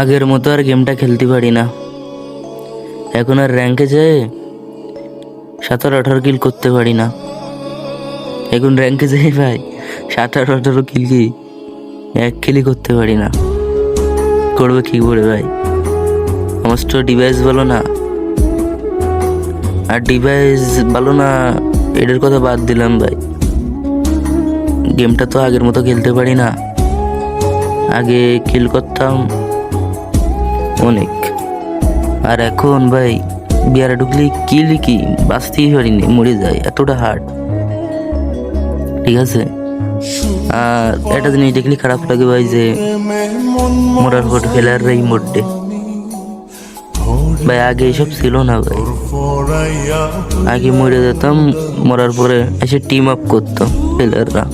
আগের মতো আর গেমটা খেলতে পারি না। এখন আর র্যাঙ্কে যেয়ে 17-18 কিল করতে পারি না। এখন র্যাঙ্কে যাই ভাই 17-18 কিল কি এক কিলই করতে পারি না। করবে কি করে ভাই? আমার তো ডিভাইস ভালো না, আর ডিভাইস ভালো না এটার কথা বাদ দিলাম ভাই, গেমটা তো আগের মতো খেলতে পারি না। আগে কিল করতাম অনেক, আর এখন ভাই বিয়ারে ঢুকলে কিলই কি বাঁচতেই পারিনি, মরে যায়, এতটা হার্ড। ঠিক আছে, আর একটা জিনিস দেখলে খারাপ লাগে ভাই, যে মরার পর ফেলার মোডে ভাই, আগে এসব ছিল না ভাই। আগে মরে যেতাম, মরার পরে এসে টিম আপ করতাম প্লেয়াররা,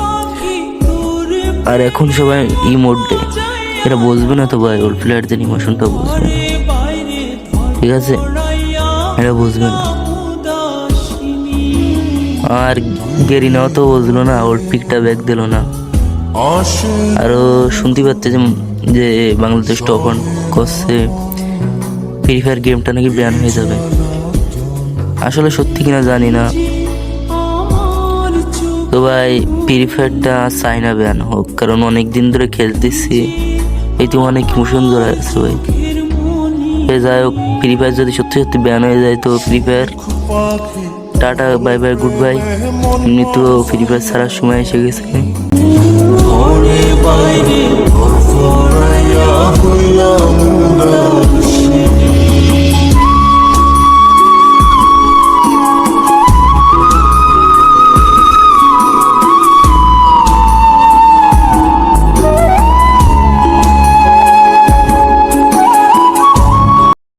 আর এখন সবাই মোডে। এরা বুঝবে না তো ভাই, ওল্ড প্লেয়ারদের ইমোশনটা বুঝবে না। ঠিক আছে, এরা বুঝবে না। আর গেরিনাও তো বুঝলো না, ওল্ড পিকটা ব্যাক দিল না। আরো শুনতে পাচ্ছে যে বাংলাদেশ টপ অন করছে, ফ্রি ফায়ার গেমটা নাকি ব্যান হয়ে যাবে। আসলে সত্যি কিনা জানি না, তো ভাই ফ্রি ফায়ারটা চাই না ব্যান হোক, কারণ অনেক দিন ধরে খেলতেছি, এই তো অনেক ইমোশন জড়ায় আছে ভাই। যাই হোক, ফ্রি ফায়ার যদি সত্যি সত্যি ব্যান হয়ে যায় তো free fire tata, bye bye, good bye. এমনি তো ফ্রি ফায়ার ছাড়ার সময় এসে গেছে।